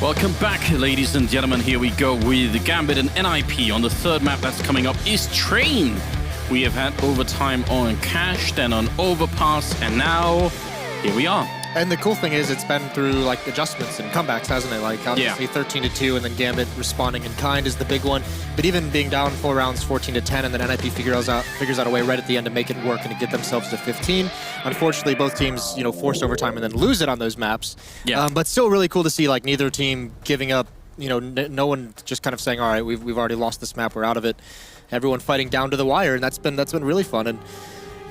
Welcome back, ladies and gentlemen. Here we go with Gambit and NiP. On the third map that's coming up is Train. We have had overtime on Cash, then on Overpass, and now here we are. And the cool thing is it's been through like adjustments and comebacks, hasn't it? Like obviously 13-2 and then Gambit responding in kind is the big one. But even being down 4 rounds, 14-10, and then NiP figures out a way right at the end to make it work and to get themselves to 15. Unfortunately, both teams, force overtime and then lose it on those maps. Yeah. But still really cool to see like neither team giving up. No one just kind of saying, all right, we've already lost this map, we're out of it. Everyone fighting down to the wire, and that's been really fun. And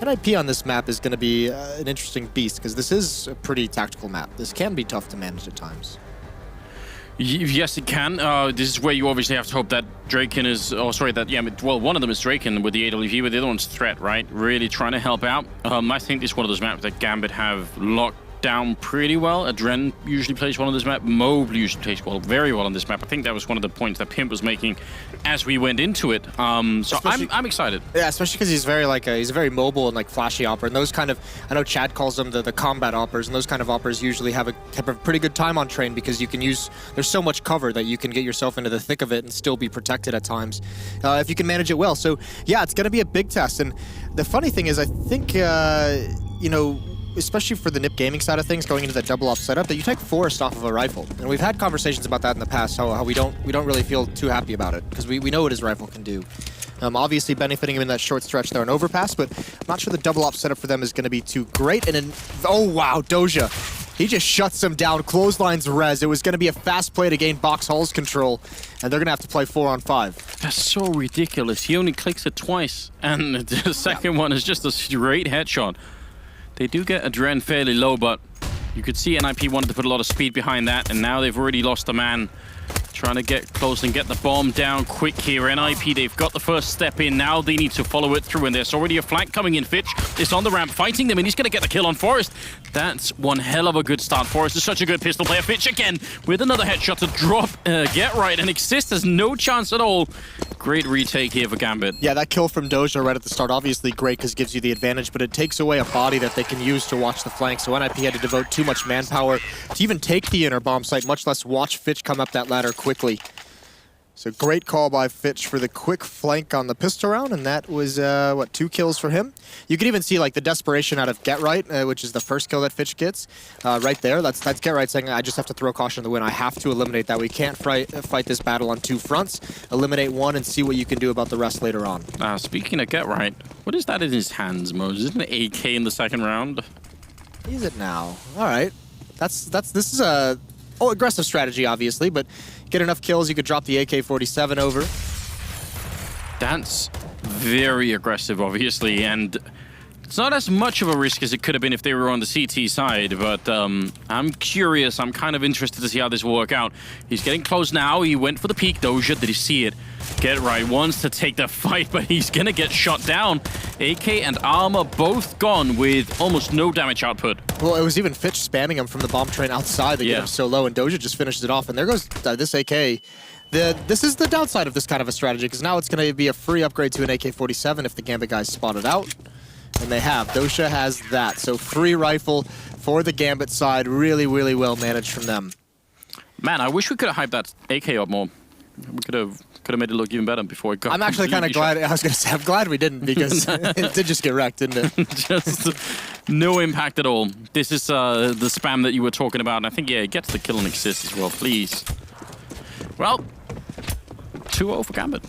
NiP on this map is going to be an interesting beast because this is a pretty tactical map. This can be tough to manage at times. Yes, it can. This is where you obviously have to hope that Draken is... Oh, sorry, one of them is Draken with the AWP, but the other one's Threat, right? Really trying to help out. I think this is one of those maps that Gambit have locked down pretty well. Adren usually plays well on this map. Mo usually plays very well on this map. I think that was one of the points that Pimp was making as we went into it. So I'm excited. Yeah, especially because he's very he's a very mobile and flashy opper. And those kind of, I know Chad calls them the combat oppers, and those kind of oppers usually have a pretty good time on Train because you can there's so much cover that you can get yourself into the thick of it and still be protected at times if you can manage it well. So yeah, it's going to be a big test. And the funny thing is, I think especially for the NiP gaming side of things, going into the double op setup, that you take Forest off of a rifle. And we've had conversations about that in the past, how we don't really feel too happy about it, because we know what his rifle can do. Obviously benefiting him in that short stretch there on Overpass, but I'm not sure the double op setup for them is going to be too great. And then, oh wow, Doja. He just shuts him down, clotheslines res. It was going to be a fast play to gain box Hull's control, and they're going to have to play 4-on-5. That's so ridiculous. He only clicks it twice, and the second one is just a straight headshot. They do get Adren fairly low, but you could see NiP wanted to put a lot of speed behind that, and now they've already lost a man. Trying to get close and get the bomb down quick here. NiP, they've got the first step in. Now they need to follow it through, and there's already a flank coming in. Fitch is on the ramp fighting them, and he's going to get the kill on Forest. That's one hell of a good start. Forest is such a good pistol player. Fitch again with another headshot to drop Get Right, and Exist has no chance at all. Great retake here for Gambit. Yeah, that kill from Doja right at the start, obviously great because it gives you the advantage, but it takes away a body that they can use to watch the flank. So NiP had to devote too much manpower to even take the inner bomb site, much less watch Fitch come up that ladder quickly. So great call by Fitch for the quick flank on the pistol round, and that was, 2 kills for him. You can even see the desperation out of Get Right, which is the first kill that Fitch gets right there. That's Get Right saying, I just have to throw caution to the wind. I have to eliminate that. We can't fight this battle on 2 fronts. Eliminate one and see what you can do about the rest later on. Speaking of Get Right, what is that in his hands, Mo? Isn't it AK in the second round? Is it now? All right. This is a aggressive strategy, obviously, but get enough kills, you could drop the AK-47 over. That's very aggressive, obviously, and it's not as much of a risk as it could have been if they were on the CT side, but I'm curious. I'm kind of interested to see how this will work out. He's getting close now. He went for the peek. Doja, did he see it? Get Right wants to take the fight, but he's going to get shot down. AK and armor both gone with almost no damage output. Well, it was even Fitch spamming him from the bomb train outside to get him so low, and Doja just finishes it off. And there goes this AK. This is the downside of this kind of a strategy, because now it's going to be a free upgrade to an AK-47 if the Gambit guys spot it out. And they have. Doja has that. So free rifle for the Gambit side. Really, really well managed from them. Man, I wish we could have hyped that AK up more. We could have made it look even better before it got. I'm actually kind of glad. I was going to say, I'm glad we didn't, because it did just get wrecked, didn't it? Just no impact at all. This is the spam that you were talking about, and I think, it gets the kill and Exist as well, please. Well, 2-0 for Gambit.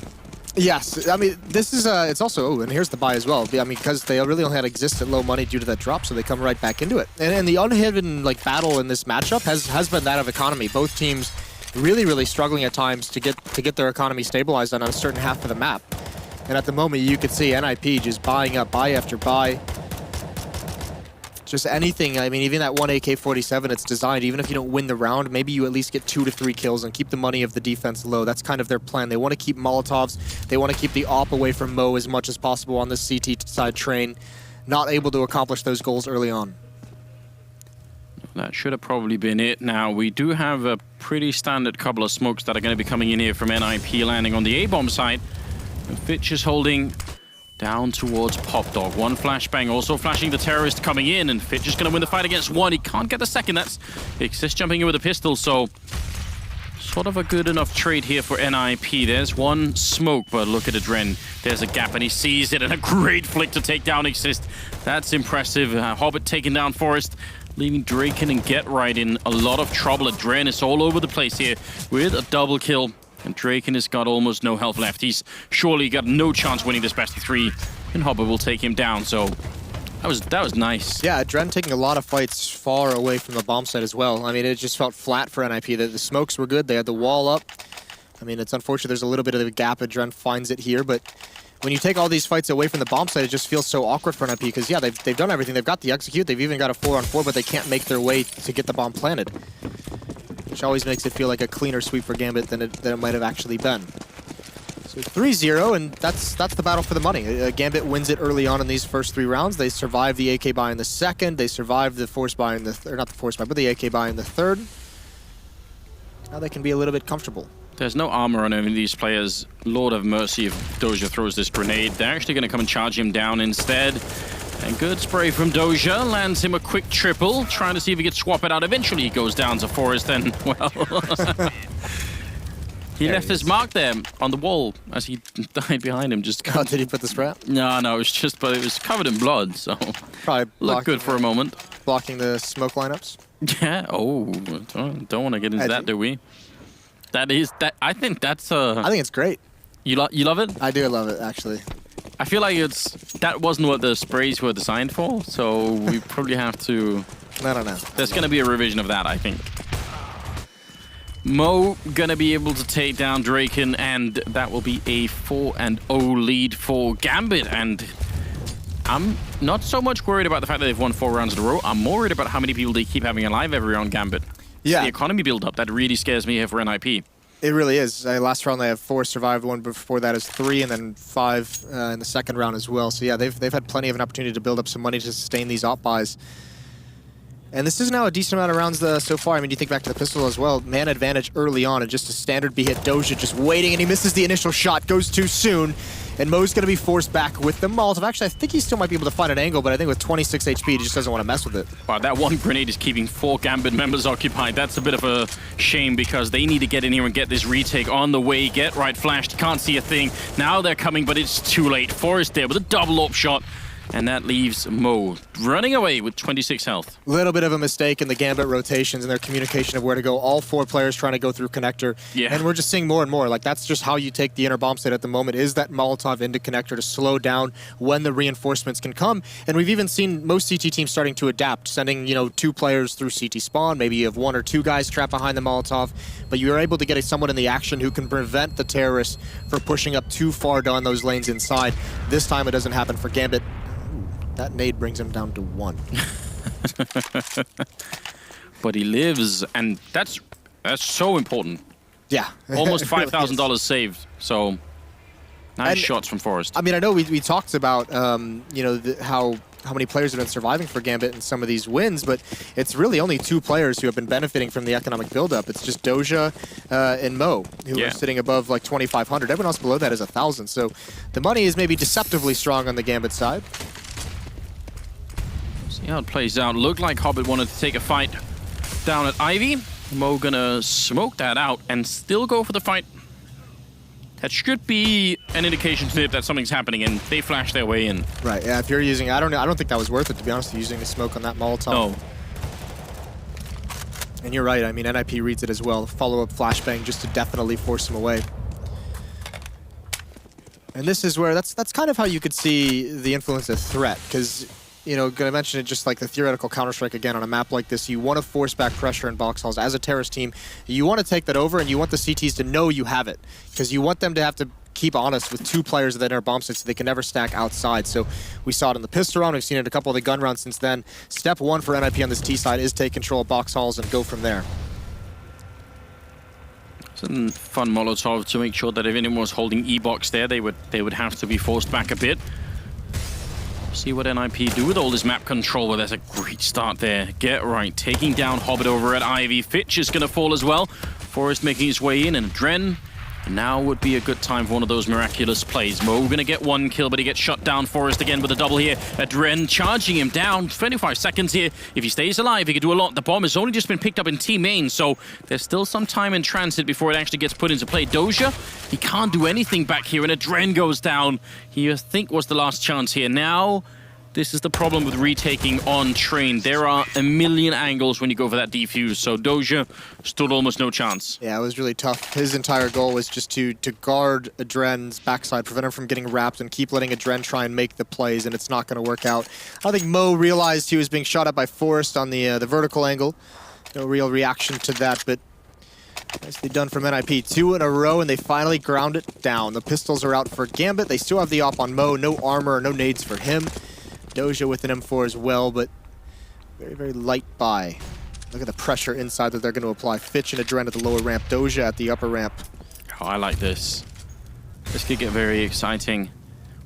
Yes, I mean, this is, it's also, and here's the buy as well. I mean, because they really only had Exist at low money due to that drop, so they come right back into it. And the unhidden, battle in this matchup has been that of economy. Both teams really, really struggling at times to get their economy stabilized on a certain half of the map. And at the moment, you could see NiP just buying up buy after buy. Just anything. I mean, even that one AK-47, it's designed, even if you don't win the round, maybe you at least get 2 to 3 kills and keep the money of the defense low. That's kind of their plan. They want to keep Molotovs. They want to keep the AWP away from Mo as much as possible on this CT side Train. Not able to accomplish those goals early on. That should have probably been it. Now, we do have a pretty standard couple of smokes that are going to be coming in here from NiP landing on the A-bomb side. And Fitch is holding down towards Pop Dog. One flashbang, also flashing the terrorist coming in, and Fitch is going to win the fight against one. He can't get the second. That's Exist jumping in with a pistol, so Sort of a good enough trade here for NiP. There's one smoke, but look at Adren. There's a gap, and he sees it, and a great flick to take down Exist. That's impressive. Hobbit taking down Forest, leaving Draken and Get Right in a lot of trouble. Adren is all over the place here with a double kill, and Draken has got almost no health left. He's surely got no chance winning this best of 3, and Hobbit will take him down, so that was nice. Yeah, Dren taking a lot of fights far away from the bomb site as well. I mean, it just felt flat for NiP. The smokes were good. They had the wall up. I mean, it's unfortunate there's a little bit of a gap. Dren finds it here, but when you take all these fights away from the bomb site, it just feels so awkward for NiP because, yeah, they've done everything. They've got the execute. They've even got a 4-on-4, but they can't make their way to get the bomb planted, which always makes it feel like a cleaner sweep for Gambit than it might have actually been. So 3-0, and that's the battle for the money. Gambit wins it early on in these first 3 rounds. They survive the AK buy in the second. They survive the force buy in the or not the force buy, but the AK buy in the third. Now they can be a little bit comfortable. There's no armor on any of these players. Lord have mercy if Doja throws this grenade. They're actually going to come and charge him down instead. And good spray from Doja lands him a quick triple, trying to see if he could swap it out. Eventually he goes down to Forest, and well, he left his mark there on the wall as he died behind him. Just oh, did he put the spray out? No, it was just, but it was covered in blood, so probably looked good for a moment. Blocking the smoke lineups. Yeah. Oh, don't want to get into that, do we? I think that's I think it's great. You love it? I do love it, actually. I feel like that wasn't what the sprays were designed for, so we probably have to. No. There's going to be a revision of that, I think. Mo gonna be able to take down Draken, and that will be a 4-0 lead for Gambit. And I'm not so much worried about the fact that they've won 4 rounds in a row. I'm more worried about how many people they keep having alive every round, Gambit. Yeah. The economy build up, that really scares me here for NiP. It really is. Last round they have 4 survived, one before that is 3, and then 5 in the second round as well. So yeah, they've had plenty of an opportunity to build up some money to sustain these op buys. And this is now a decent amount of rounds so far. I mean, you think back to the pistol as well. Man advantage early on, and just a standard B hit. Doja just waiting, and he misses the initial shot. Goes too soon, and Mo's going to be forced back with the Molotov. Actually, I think he still might be able to find an angle, but I think with 26 HP, he just doesn't want to mess with it. Wow, that one grenade is keeping 4 Gambit members occupied. That's a bit of a shame because they need to get in here and get this retake on the way. Get right flashed, can't see a thing. Now they're coming, but it's too late. Forrest there with a double up shot. And that leaves Mo running away with 26 health. Little bit of a mistake in the Gambit rotations and their communication of where to go. All 4 players trying to go through connector. Yeah. And we're just seeing more and more. Like, that's just how you take the inner bomb site at the moment, is that Molotov into connector to slow down when the reinforcements can come. And we've even seen most CT teams starting to adapt, sending, 2 players through CT spawn. Maybe you have 1 or 2 guys trapped behind the Molotov, but you're able to get someone in the action who can prevent the terrorists from pushing up too far down those lanes inside. This time it doesn't happen for Gambit. That nade brings him down to 1. But he lives, and that's so important. Yeah. Almost $5,000 saved, so nice shots from Forrest. I mean, I know we talked about, how many players have been surviving for Gambit in some of these wins, but it's really only 2 players who have been benefiting from the economic buildup. It's just Doja and Mo, who are sitting above like 2,500. Everyone else below that is 1,000. So the money is maybe deceptively strong on the Gambit side. See how it plays out. Looked like Hobbit wanted to take a fight down at Ivy. Mo gonna smoke that out and still go for the fight. That should be an indication to NiP that something's happening, and they flash their way in. Right, yeah, if you're using, I don't think that was worth it, to be honest, using the smoke on that Molotov. No. And you're right, I mean, NiP reads it as well. Follow-up flashbang just to definitely force him away. And this is where, that's kind of how you could see the influence of threat, because gonna mention it, just like the theoretical Counter-Strike again on a map like this, you want to force back pressure in box halls as a terrorist team. You want to take that over, and you want the CTs to know you have it, because you want them to have to keep honest with 2 players that are bomb sites so they can never stack outside. So we saw it in the pistol round, we've seen it in a couple of the gun rounds since then. Step 1 for NiP on this T side is take control of box halls and go from there. It's a fun Molotov to make sure that if anyone was holding E-box there, they would have to be forced back a bit. See what NiP do with all this map control. Well, there's a great start there. Get right, taking down Hobbit over at Ivy. Fitch is going to fall as well. Forrest making his way in, and Dren Now would be a good time for one of those miraculous plays. Mo gonna get one kill, but he gets shut down. Forrest again with a double here. Adren charging him down. 25 seconds here. If he stays alive, he could do a lot. The bomb has only just been picked up in T main, so there's still some time in transit before it actually gets put into play. Doja, he can't do anything back here, and Adren goes down. He, I think, was the last chance here. Now, this is the problem with retaking on train. There are a million angles when you go for that defuse, so Doja stood almost no chance. Yeah, it was really tough. His entire goal was just to guard Adren's backside, prevent him from getting wrapped, and keep letting Adren try and make the plays, and it's not going to work out. I think Mo realized he was being shot at by Forrest on the vertical angle. No real reaction to that, but nicely done from NiP. 2 in a row, and they finally ground it down. The pistols are out for Gambit. They still have the op on Mo. No armor, no nades for him. Doja with an M4 as well, but very, very light buy. Look at the pressure inside that they're going to apply. Fitch and Adren at the lower ramp, Doja at the upper ramp. Oh, I like this. This could get very exciting.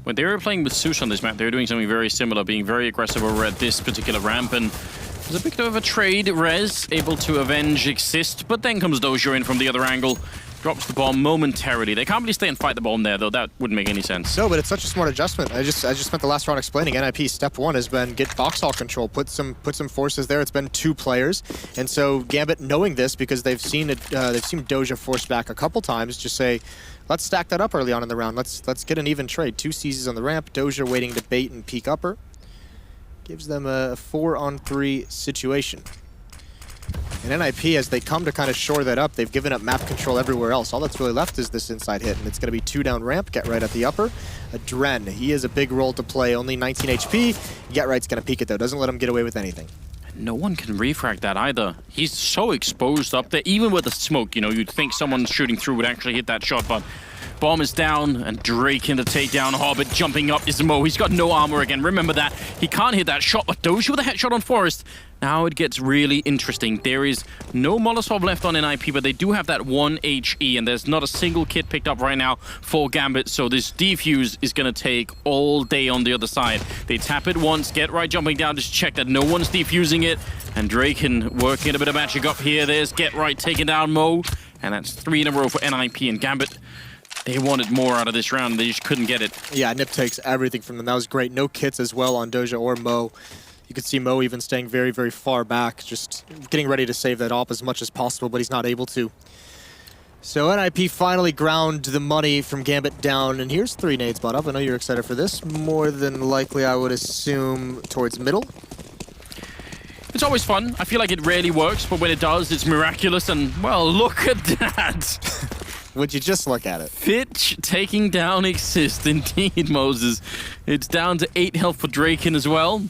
When they were playing with Sush on this map, they were doing something very similar, being very aggressive over at this particular ramp, and there's a bit of a trade. Rez able to avenge Exist, but then comes Doja in from the other angle. Drops the bomb momentarily. They can't really stay and fight the bomb there, though. That wouldn't make any sense. No, but it's such a smart adjustment. I just spent the last round explaining NiP. Step 1 has been get box hall control, put some forces there. It's been 2 players, and so Gambit, knowing this because they've seen Doja force back a couple times, just say, let's stack that up early on in the round. Let's get an even trade. 2 seizes on the ramp. Doja waiting to bait and peek upper. Gives them a 4-on-3 situation. And NiP, as they come to kind of shore that up, they've given up map control everywhere else. All that's really left is this inside hit, and it's going to be 2 down ramp. Get right at the upper. Adren, he has a big role to play. Only 19 HP. Get right's going to peek it, though. Doesn't let him get away with anything. No one can refrag that either. He's so exposed up there. Even with the smoke, you know, you'd think someone shooting through would actually hit that shot, but bomb is down, and Drake in the takedown. Hobbit jumping up is Mo. He's got no armor again. Remember that. He can't hit that shot, but Doja with a headshot on Forrest. Now it gets really interesting. There is no Molotov left on NiP, but they do have that 1 HE, and there's not a single kit picked up right now for Gambit, so this defuse is going to take all day on the other side. They tap it once, Get Right jumping down, just check that no one's defusing it, and Draken working a bit of magic up here. There's Get Right taking down Mo, and that's 3 in a row for NiP and Gambit. They wanted more out of this round, and they just couldn't get it. Yeah, NiP takes everything from them. That was great. No kits as well on Doja or Mo. You could see Mo even staying very, very far back, just getting ready to save that op as much as possible, but he's not able to. So NiP finally ground the money from Gambit down, and here's 3 nades bought up. I know you're excited for this. More than likely, I would assume, towards middle. It's always fun. I feel like it rarely works, but when it does, it's miraculous, and, well, look at that! Would you just look at it? Fitch taking down Exist, indeed, Moses. It's down to 8 health for Draken as well.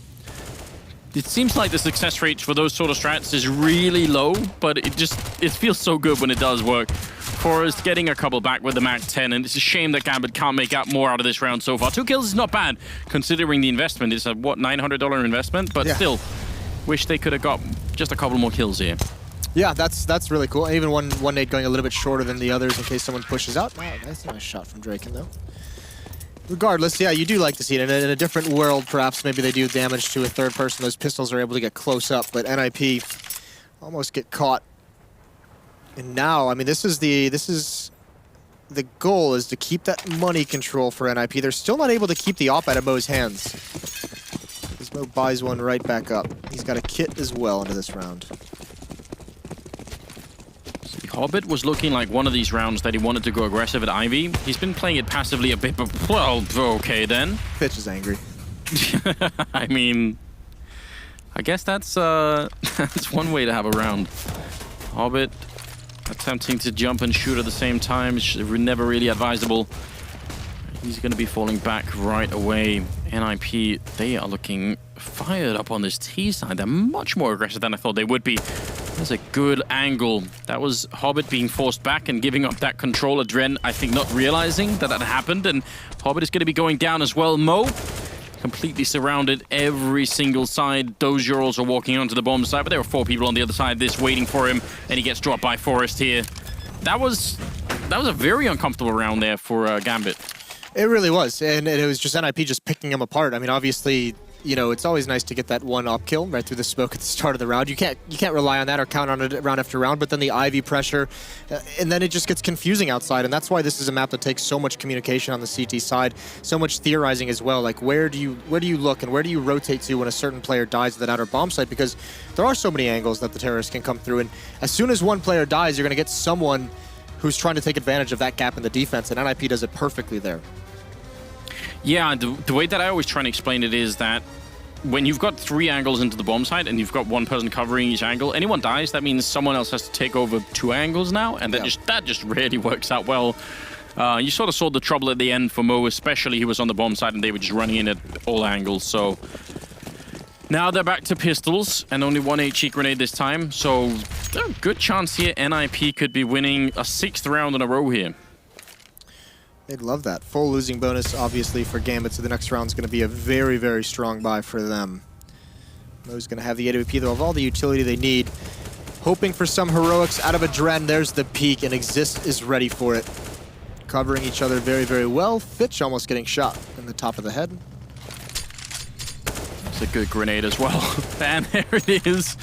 It seems like the success rate for those sort of strats is really low, but it feels so good when it does work. Forrest getting a couple back with the Mac 10, and it's a shame that Gambit can't make out more out of this round so far. 2 kills is not bad, considering the investment. It's a, what, $900 investment? But still, wish they could have got just a couple more kills here. Yeah, that's really cool. Even one nade going a little bit shorter than the others in case someone pushes out. Wow, nice shot from Draken, though. Regardless, yeah, you do like to see it. In a different world, perhaps, maybe they do damage to a third person. Those pistols are able to get close up, but NiP almost get caught. And now, I mean, this is the goal, is to keep that money control for NiP. They're still not able to keep the op out of Mo's hands. As Mo buys one right back up. He's got a kit as well into this round. Hobbit was looking like one of these rounds that he wanted to go aggressive at Ivy. He's been playing it passively a bit, but, well, okay then. Fitch is angry. I mean, I guess that's one way to have a round. Hobbit attempting to jump and shoot at the same time is never really advisable. He's going to be falling back right away. NiP, they are looking fired up on this T side. They're much more aggressive than I thought they would be. That's a good angle. That was Hobbit being forced back and giving up that control. Adren, I think, not realizing that happened, and Hobbit is going to be going down as well. Mo completely surrounded every single side. Doja also walking onto the bomb side, but there were 4 people on the other side of this waiting for him, and he gets dropped by Forrest here. That was a very uncomfortable round there for Gambit. It really was, and it was just NiP just picking him apart. I mean, obviously, you know, it's always nice to get that one up kill right through the smoke at the start of the round. You can't rely on that or count on it round after round, but then the Ivy pressure, and then it just gets confusing outside, and that's why this is a map that takes so much communication on the CT side, so much theorizing as well. Like, where do you look and where do you rotate to when a certain player dies at that outer bomb site? Because there are so many angles that the terrorists can come through, and as soon as one player dies, you're going to get someone who's trying to take advantage of that gap in the defense, and NiP does it perfectly there. Yeah, the way that I always try and explain it is that when you've got 3 angles into the bomb site and you've got one person covering each angle, anyone dies, that means someone else has to take over 2 angles now, and that just really works out well. You sort of saw the trouble at the end for Mo, especially he was on the bomb site and they were just running in at all angles, so... Now they're back to pistols, and only 1 HE grenade this time, so a good chance here NiP could be winning a 6th round in a row here. They'd love that. Full losing bonus, obviously, for Gambit, so the next round's going to be a very, very strong buy for them. Mo's going to have the AWP, though, of all the utility they need. Hoping for some heroics out of a Dren. There's the peak, and Exist is ready for it. Covering each other very, very well. Fitch almost getting shot in the top of the head. It's a good grenade as well. And there it is.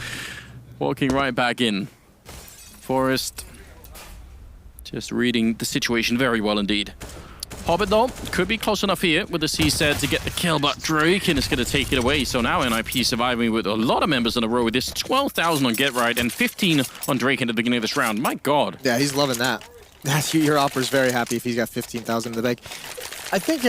Walking right back in. Forest... just reading the situation very well indeed. Hobbit, though, could be close enough here with the C-Set to get the kill, but Draken is going to take it away. So now NiP surviving with a lot of members in a row with this 12,000 on Get Right and 15 on Draken at the beginning of this round. My God. Yeah, he's loving that. Your Opera's very happy if he's got 15,000 in the bank. I think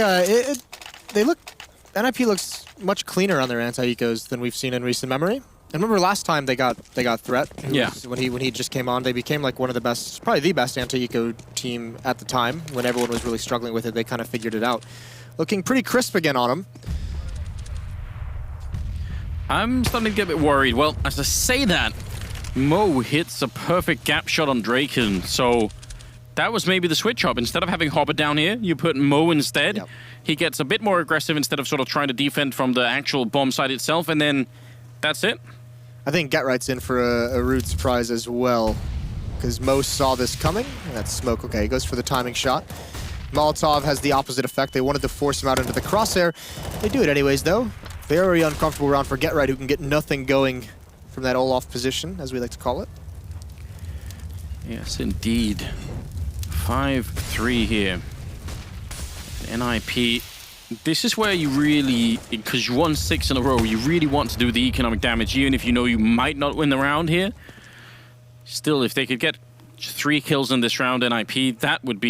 NiP looks much cleaner on their anti-ecos than we've seen in recent memory. I remember last time they got Threat. Yeah. When he just came on, they became like one of the best, probably the best anti-eco team at the time. When everyone was really struggling with it, they kind of figured it out. Looking pretty crisp again on him. I'm starting to get a bit worried. Well, as I say that, Mo hits a perfect gap shot on Draken. So that was maybe the switch up. Instead of having Hobbit down here, you put Mo instead. Yep. He gets a bit more aggressive instead of sort of trying to defend from the actual bomb site itself, and then that's it. I think Get Right's in for a rude surprise as well, because Mo saw this coming. That's smoke. Okay, he goes for the timing shot. Molotov has the opposite effect. They wanted to force him out into the crosshair. They do it anyways, though. Very uncomfortable round for Get Right, who can get nothing going from that Olaf position, as we like to call it. Yes, indeed. 5-3 here. NiP. This is where you really, because you won 6 in a row, you really want to do the economic damage, even if you know you might not win the round here. Still, if they could get 3 kills in this round, NiP, that would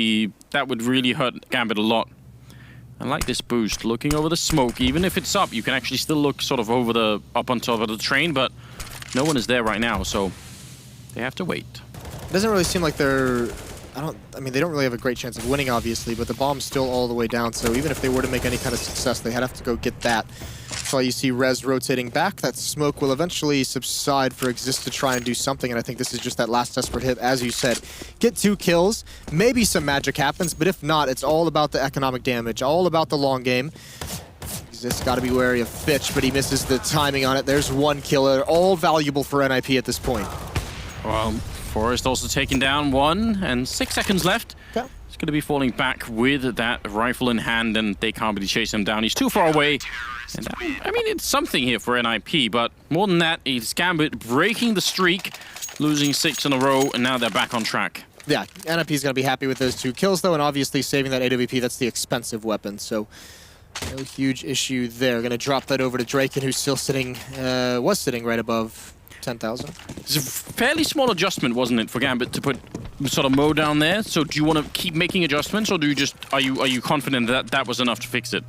really hurt Gambit a lot. I like this boost, looking over the smoke. Even if it's up, you can actually still look sort of up on top of the train, but no one is there right now, so they have to wait. It doesn't really seem like they're... I mean, they don't really have a great chance of winning, obviously, but the bomb's still all the way down, so even if they were to make any kind of success, they'd have to go get that. That's why you see Rez rotating back. That smoke will eventually subside for Exist to try and do something, and I think this is just that last desperate hit, as you said. Get 2 kills, maybe some magic happens, but if not, it's all about the economic damage, all about the long game. Exist got to be wary of Fitch, but he misses the timing on it. There's 1 killer, all valuable for NiP at this point. Well, Forrest also taking down 1, and 6 seconds left. Okay. He's going to be falling back with that rifle in hand, and they can't really chase him down. He's too far away. And I mean, it's something here for NiP, but more than that, it's Gambit breaking the streak, losing 6 in a row, and now they're back on track. Yeah, NiP's going to be happy with those 2 kills, though, and obviously saving that AWP, that's the expensive weapon, so no huge issue there. Going to drop that over to Draken, who's still sitting, was sitting right above 10,000. It's a fairly small adjustment, wasn't it, for Gambit to put sort of Mo down there? So do you want to keep making adjustments, or do you just are you confident that that was enough to fix it?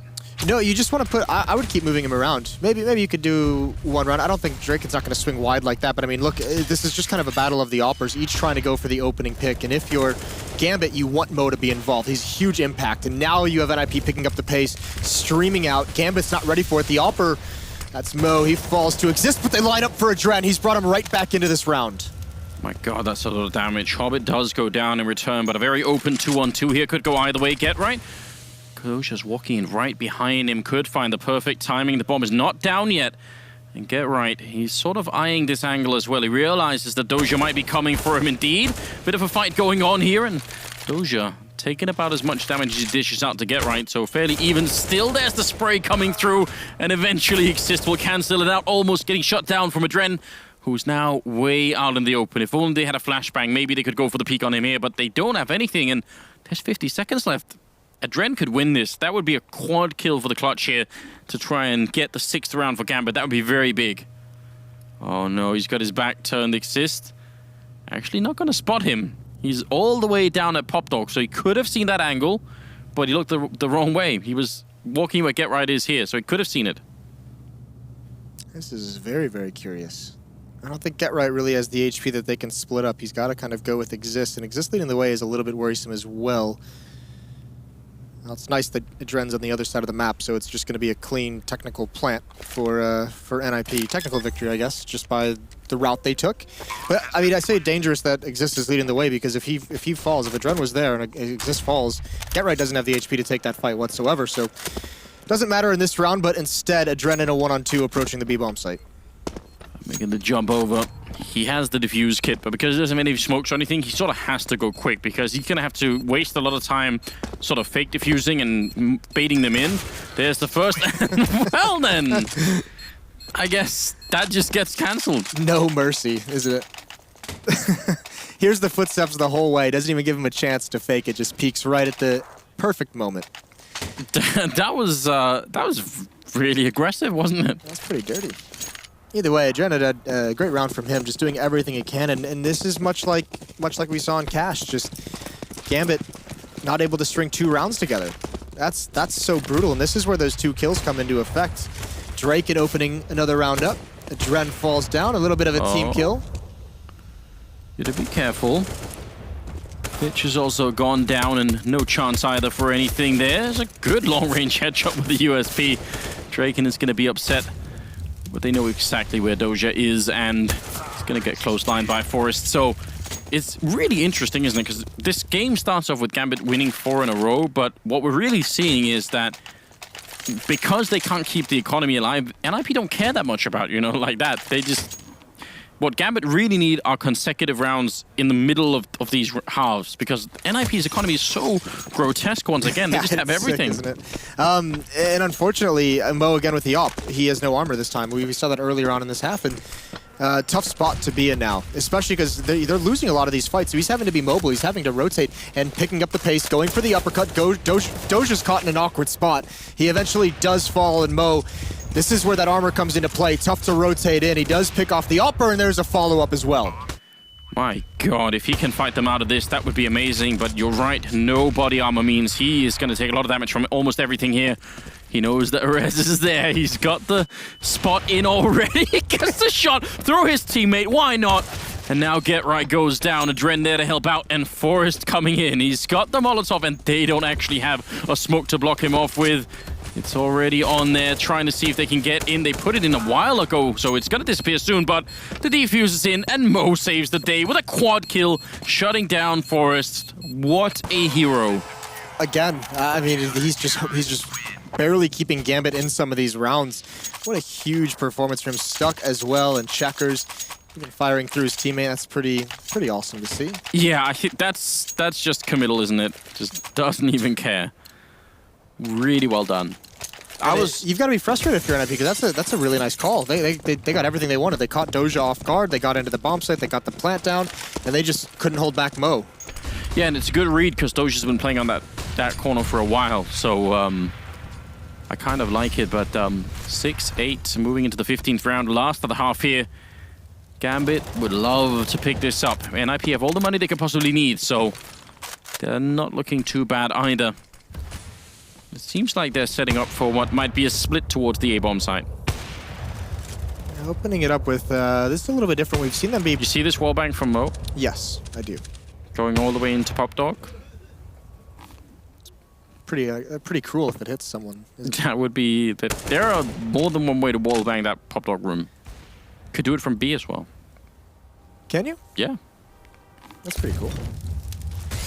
No, you just want to put... I would keep moving him around. Maybe you could do 1 run. I don't think Draken's not going to swing wide like that, but I mean, look, this is just kind of a battle of the operas, each trying to go for the opening pick, and if you're Gambit, you want Mo to be involved. He's huge impact, and now you have NiP picking up the pace, streaming out. Gambit's not ready for it. The opera... That's Mo. He falls to Exist, but they line up for a Dren. He's brought him right back into this round. My God, that's a lot of damage. Hobbit does go down in return, but a very open 2-on-2 here. Could go either way. Get Right. Kosha's walking right behind him. Could find the perfect timing. The bomb is not down yet. And Get Right, he's sort of eyeing this angle as well. He realizes that Doja might be coming for him indeed. Bit of a fight going on here, and Doja taking about as much damage as he dishes out to get right, so fairly even. Still, there's the spray coming through, and eventually Exist will cancel it out, almost getting shut down from Adren, who's now way out in the open. If only they had a flashbang, maybe they could go for the peek on him here, but they don't have anything, and there's 50 seconds left. Adren could win this. That would be a quad kill for the clutch here to try and get the 6th round for Gambit. That would be very big. Oh no, he's got his back turned. Exist actually not going to spot him. He's all the way down at Pop Dog, so he could have seen that angle, but he looked the wrong way. He was walking where Get Right is here, so he could have seen it. This is very, very curious. I don't think Get Right really has the HP that they can split up. He's got to kind of go with Exist, and Exist leading the way is a little bit worrisome as well. Well, it's nice that Adren's on the other side of the map, so it's just going to be a clean technical plant for NiP. Technical victory, I guess, just by the route they took. But I mean, I say dangerous that Exist is leading the way, because if he falls, if Adren was there and Exist falls, Get Right doesn't have the HP to take that fight whatsoever. So it doesn't matter in this round, but instead Adren in a 1-on-2 approaching the B-bomb site. Making the jump over. He has the defuse kit, but because he doesn't have any smokes or anything, he sort of has to go quick, because he's going to have to waste a lot of time sort of fake defusing and baiting them in. There's the first. Well then, I guess that just gets cancelled. No mercy, isn't it? Here's the footsteps the whole way. Doesn't even give him a chance to fake it. Just peeks right at the perfect moment. That was really aggressive, wasn't it? That's pretty dirty. Either way, Adren had a great round from him, just doing everything he can, and this is much like we saw in Cash. Just Gambit not able to string 2 rounds together. That's so brutal, and this is where those 2 kills come into effect. Drake at opening another round up. Adren falls down, a little bit of a team kill. You gotta be careful. Pitch has also gone down, and no chance either for anything there. There's a good long-range headshot with the USP. Draken is gonna be upset, but they know exactly where Doja is, and he's going to get clotheslined by Forest. So it's really interesting, isn't it? Because this game starts off with Gambit winning 4 in a row, but what we're really seeing is that because they can't keep the economy alive, NiP don't care that much about, you know, like that. They just... What Gambit really need are consecutive rounds in the middle of these halves, because NiP's economy is so grotesque once again. They just have everything. Sick, isn't it? And unfortunately, Mo again with the op. He has no armor this time. We saw that earlier on in this half, and tough spot to be in now, especially because they're losing a lot of these fights. So he's having to be mobile. He's having to rotate and picking up the pace, going for the uppercut. Doja's caught in an awkward spot. He eventually does fall, and Mo... This is where that armor comes into play. Tough to rotate in. He does pick off the upper, and there's a follow-up as well. My God, if he can fight them out of this, that would be amazing. But you're right, no body armor means he is going to take a lot of damage from almost everything here. He knows that Arez is there. He's got the spot in already. He gets the shot through his teammate. Why not? And now Get Right goes down. Adren there to help out, and Forrest coming in. He's got the Molotov, and they don't actually have a smoke to block him off with. It's already on there, trying to see if they can get in. They put it in a while ago, so it's going to disappear soon, but the defuse is in, and Mo saves the day with a quad kill, shutting down Forrest. What a hero. Again, I mean, he's just barely keeping Gambit in some of these rounds. What a huge performance from him. Stuck as well, and checkers, even firing through his teammate. That's pretty awesome to see. Yeah, I think that's just committal, isn't it? Just doesn't even care. Really well done. You've got to be frustrated if you're NiP, because that's a really nice call. They got everything they wanted. They caught Doja off guard. They got into the bomb site. They got the plant down, and they just couldn't hold back Mo. Yeah, and it's a good read because Doja's been playing on that corner for a while. So I kind of like it. But 6-8, moving into the 15th round, last of the half here. Gambit would love to pick this up. And NiP have all the money they could possibly need, so they're not looking too bad either. It seems like they're setting up for what might be a split towards the A-bomb site. Opening it up with, this is a little bit different. We've seen them be... You see this wallbang from Mo? Yes, I do. Going all the way into Pop Dog. Pretty cruel if it hits someone. That would be... There are more than one way to wallbang that Pop Dog room. Could do it from B as well. Can you? Yeah. That's pretty cool.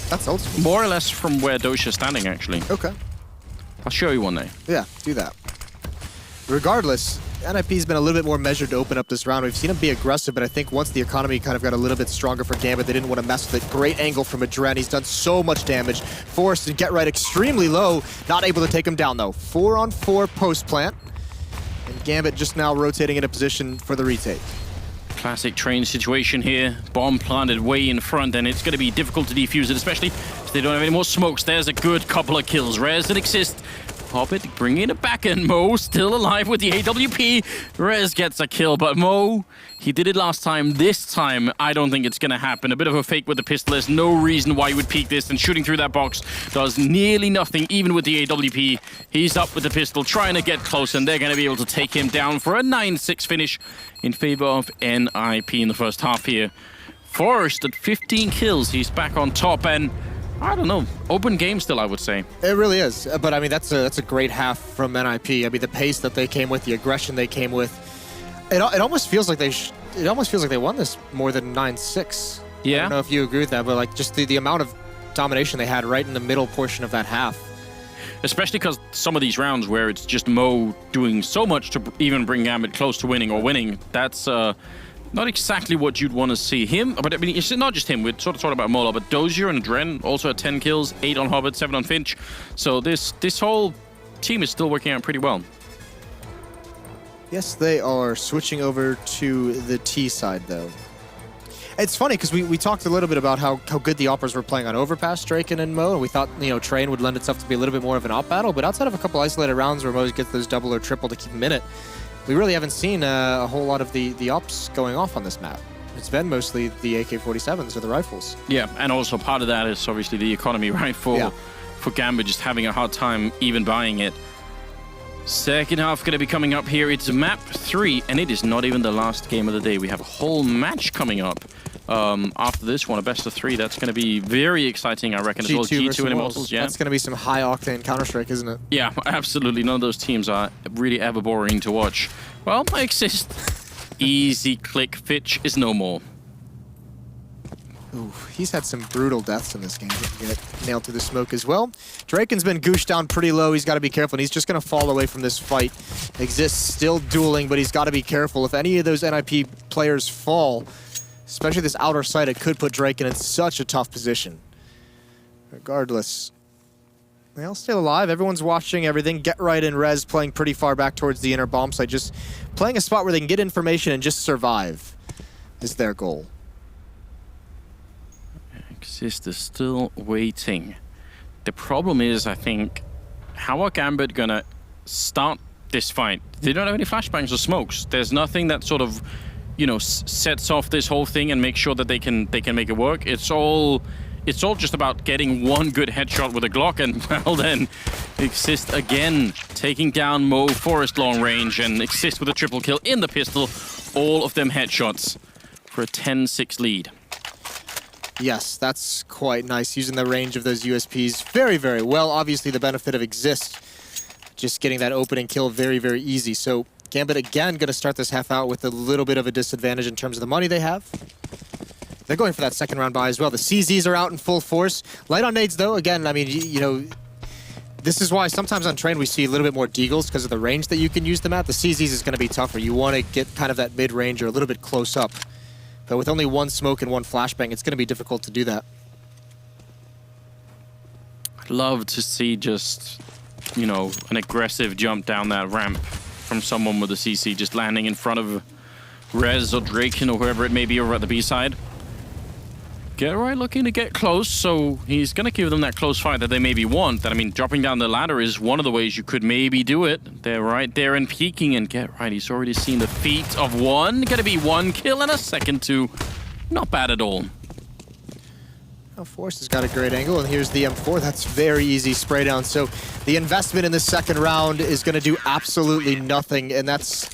That's old school. More or less from where Doja's standing, actually. Okay. I'll show you one day. Yeah, do that. Regardless, NiP's been a little bit more measured to open up this round. We've seen him be aggressive, but I think once the economy kind of got a little bit stronger for Gambit, they didn't want to mess with it. Great angle from Adren. He's done so much damage. Forced and Get Right extremely low. Not able to take him down, though. 4-on-4 post-plant. And Gambit just now rotating into position for the retake. Classic train situation here. Bomb planted way in front, and it's going to be difficult to defuse it, especially if they don't have any more smokes. There's a good couple of kills. Rez and Exist. Hobbit bringing it back, and Mo still alive with the AWP. Rez gets a kill, but Mo, he did it last time. This time, I don't think it's going to happen. A bit of a fake with the pistol. There's no reason why you would peek this, and shooting through that box does nearly nothing, even with the AWP. He's up with the pistol, trying to get close, and they're going to be able to take him down for a 9-6 finish in favor of NiP in the first half here. Forrest at 15 kills. He's back on top, and I don't know. Open game still, I would say. It really is. But I mean, that's a great half from NiP. I mean, the pace that they came with, the aggression they came with. It almost feels like they won this more than 9-6. Yeah. I don't know if you agree with that, but like just the amount of domination they had right in the middle portion of that half. Especially because some of these rounds where it's just Mo doing so much to even bring Gambit close to winning or winning, that's not exactly what you'd want to see. Him, but I mean, it's not just him. We're sort of talking about Mola, but Dozier and Dren also at 10 kills, 8 on Hobbit, 7 on Finch. So this whole team is still working out pretty well. Yes, they are switching over to the T side, though. It's funny because we talked a little bit about how good the Oppers were playing on Overpass, Draken and Mo, and we thought, you know, Train would lend itself to be a little bit more of an op battle, but outside of a couple isolated rounds where Mo gets those double or triple to keep him in it, we really haven't seen a whole lot of the ops going off on this map. It's been mostly the AK-47s or the rifles. Yeah, and also part of that is obviously the economy, right? For Gambit just having a hard time even buying it. Second half going to be coming up here. It's map 3, and it is not even the last game of the day. We have a whole match coming up after this one, a best of 3. That's going to be very exciting, I reckon, as well. G2 and Immortals, yeah. That's going to be some high-octane Counter-Strike, isn't it? Yeah, absolutely. None of those teams are really ever boring to watch. Well, I exist. Easy click. Fitch is no more. Ooh, he's had some brutal deaths in this game. Get nailed through the smoke as well. Draken's been gooshed down pretty low. He's got to be careful, and he's just going to fall away from this fight. Exists still dueling, but he's got to be careful. If any of those NiP players fall, especially this outer side, it could put Draken in such a tough position. Regardless, they'll still alive. Everyone's watching everything. Get Right and Rez playing pretty far back towards the inner bomb site. Just playing a spot where they can get information and just survive is their goal. Exist is still waiting. The problem is, I think, how are Gambit gonna start this fight? They don't have any flashbangs or smokes. There's nothing that sort of, you know, sets off this whole thing and makes sure that they can make it work. It's all just about getting one good headshot with a Glock, and well then, Exist again taking down Mo, Forest long range, and Exist with a triple kill in the pistol. All of them headshots for a 10-6 lead. Yes, that's quite nice, using the range of those USPs very, very well. Obviously, the benefit of Exist, just getting that opening kill very, very easy. So Gambit, again, going to start this half out with a little bit of a disadvantage in terms of the money they have. They're going for that second round buy as well. The CZs are out in full force. Light on nades, though, again, I mean, you know, this is why sometimes on Train we see a little bit more deagles because of the range that you can use them at. The CZs is going to be tougher. You want to get kind of that mid-range or a little bit close up. But with only one smoke and one flashbang, it's going to be difficult to do that. I'd love to see just, you know, an aggressive jump down that ramp from someone with a CC just landing in front of Rez or Draken or whoever it may be over at the B side. Get Right looking to get close, so he's going to give them that close fight that they maybe want. And I mean, dropping down the ladder is one of the ways you could maybe do it. They're right there and peeking, and Get Right, he's already seen the feat of one. Going to be one kill and a second two. Not bad at all. Oh, Force has got a great angle, and here's the M4. That's very easy spray down. So the investment in the second round is going to do absolutely nothing, and that's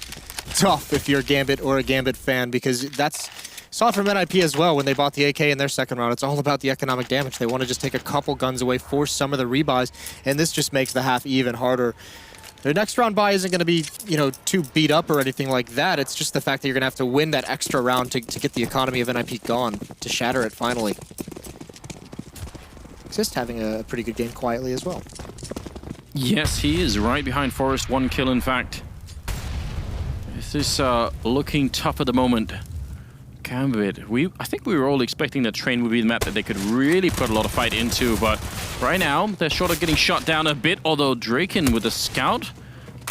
tough if you're a Gambit or a Gambit fan, because that's... Saw it from NiP as well when they bought the AK in their second round. It's all about the economic damage. They want to just take a couple guns away, force some of the rebuys, and this just makes the half even harder. Their next round buy isn't going to be, you know, too beat up or anything like that. It's just the fact that you're going to have to win that extra round to get the economy of NiP gone, to shatter it finally. Exist having a pretty good game quietly as well. Yes, he is right behind Forest. One kill, in fact. This is looking tough at the moment. Gambit. I think we were all expecting that train would be the map that they could really put a lot of fight into, but right now they're sort of getting shot down a bit, although Draken with the scout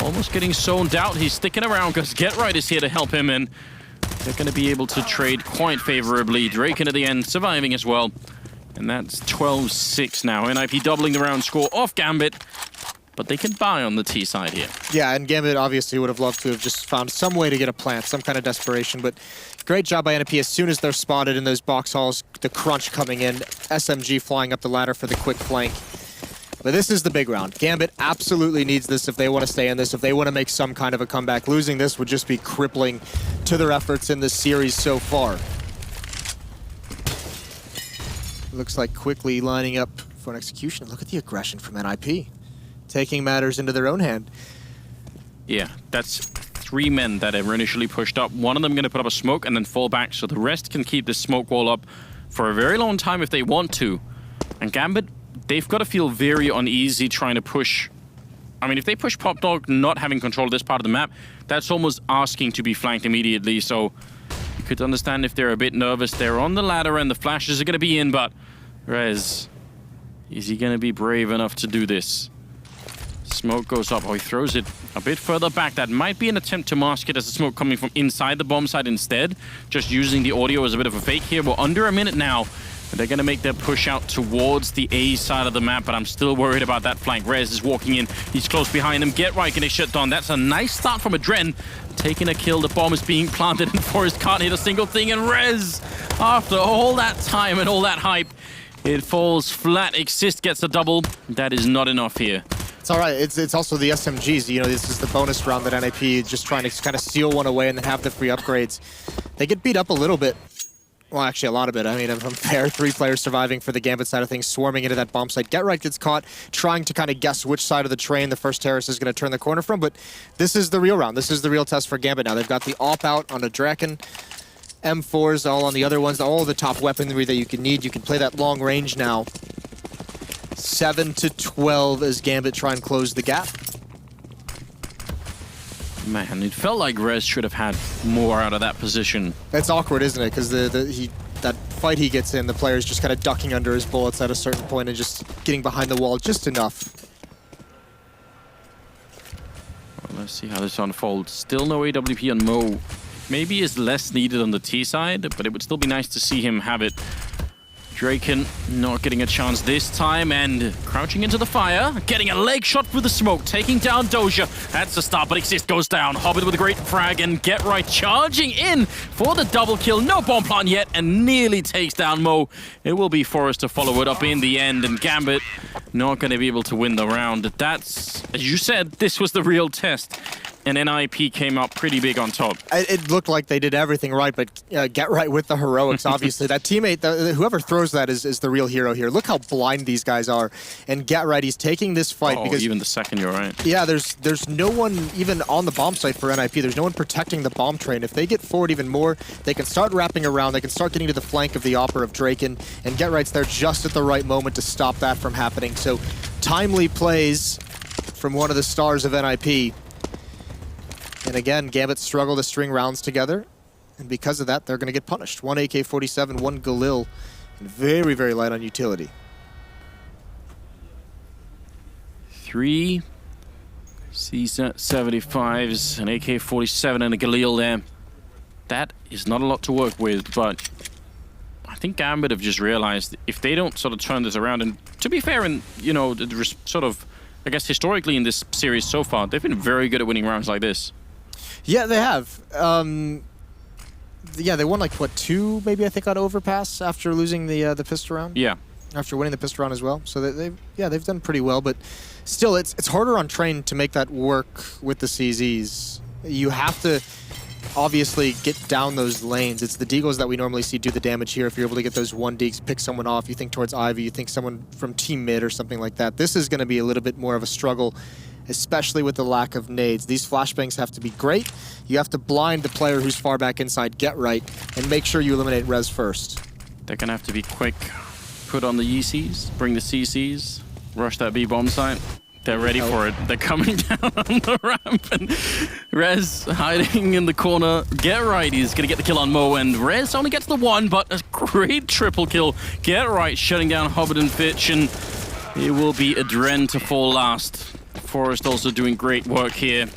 almost getting zoned out. He's sticking around because Get Right is here to help him, and they're going to be able to trade quite favorably. Draken at the end surviving as well, and that's 12-6 now. NiP doubling the round score off Gambit, but they can buy on the T side here. Yeah, and Gambit obviously would have loved to have just found some way to get a plant, some kind of desperation, but great job by NiP. As soon as they're spotted in those box halls, the crunch coming in, SMG flying up the ladder for the quick flank. But this is the big round. Gambit absolutely needs this if they want to stay in this, if they want to make some kind of a comeback. Losing this would just be crippling to their efforts in this series so far. Looks like quickly lining up for an execution. Look at the aggression from NiP. Taking matters into their own hand. Yeah, that's 3 men that are initially pushed up. One of them going to put up a smoke and then fall back, so the rest can keep this smoke wall up for a very long time if they want to. And Gambit, they've got to feel very uneasy trying to push. I mean, if they push Pop Dog not having control of this part of the map, that's almost asking to be flanked immediately, so you could understand if they're a bit nervous. They're on the ladder and the flashes are going to be in, but Rez, is he going to be brave enough to do this? Smoke goes up. Oh, he throws it a bit further back. That might be an attempt to mask it as the smoke coming from inside the bomb site instead. Just using the audio as a bit of a fake here. We're under a minute now. They're going to make their push out towards the A side of the map, but I'm still worried about that flank. Rez is walking in. He's close behind him. Get Right getting shut down. That's a nice start from Adren. Taking a kill. The bomb is being planted, and Forrest can't hit a single thing. And Rez, after all that time and all that hype, it falls flat. Exist gets a double. That is not enough here. It's all right. It's also the SMGs. You know, this is the bonus round that NiP is just trying to kind of steal one away and then have the free upgrades. They get beat up a little bit. Well, actually, a lot of it. I mean, if I'm fair, 3 players surviving for the Gambit side of things, swarming into that bomb site. Get Right gets caught trying to kind of guess which side of the train the first terrorist is going to turn the corner from, but this is the real round. This is the real test for Gambit now. They've got the AWP out on a Draken, M4s all on the other ones, all the top weaponry that you can need. You can play that long range now. 7-12 as Gambit try and close the gap. Man, it felt like Rez should have had more out of that position. It's awkward, isn't it? Because that fight he gets in, the player's just kind of ducking under his bullets at a certain point and just getting behind the wall just enough. Well, let's see how this unfolds. Still no AWP on Mo. Maybe is less needed on the T side, but it would still be nice to see him have it. Draken not getting a chance this time, and crouching into the fire, getting a leg shot through the smoke, taking down Doja. That's the start, but Exist goes down. Hobbit with a great frag, and Get Right charging in for the double kill. No bomb plant yet, and nearly takes down Mo. It will be Forrest to follow it up in the end, and Gambit not going to be able to win the round. That's, as you said, this was the real test. And NiP came up pretty big on top. It looked like they did everything right, but Get Right with the heroics, obviously. That teammate, whoever throws that is the real hero here. Look how blind these guys are. And Get Right, he's taking this fight because... even the second, you're right. Yeah, there's no one even on the bomb site for NiP. There's no one protecting the bomb train. If they get forward even more, they can start wrapping around. They can start getting to the flank of the Opera of Draken. And Get Right's there just at the right moment to stop that from happening. So timely plays from one of the stars of NiP. And again, Gambit struggle to string rounds together, and because of that, they're going to get punished. 1 AK-47, 1 Galil, and very, very light on utility. 3 C-75s, an AK-47, and a Galil there. That is not a lot to work with, but I think Gambit have just realized if they don't sort of turn this around, and to be fair, and you know, sort of, I guess historically in this series so far, they've been very good at winning rounds like this. Yeah, they have. Yeah, they won like, what, 2 maybe, I think, on Overpass after losing the pistol round? Yeah. After winning the pistol round as well. So they've done pretty well, but still, it's harder on Train to make that work with the CZs. You have to obviously get down those lanes. It's the Deagles that we normally see do the damage here. If you're able to get those 1 Deags, pick someone off, you think towards Ivy, you think someone from Team Mid or something like that. This is going to be a little bit more of a struggle, especially with the lack of nades. These flashbangs have to be great. You have to blind the player who's far back inside, Get Right, and make sure you eliminate Rez first. They're going to have to be quick. Put on the ECs, bring the CCs, rush that B bomb site. They're ready for it. They're coming down on the ramp, and Rez hiding in the corner. Get Right, he's going to get the kill on Mo, and Rez only gets the one, but a great triple kill. Get Right shutting down Hobbit and Fitch, and it will be Adren to fall last. Forest also doing great work here.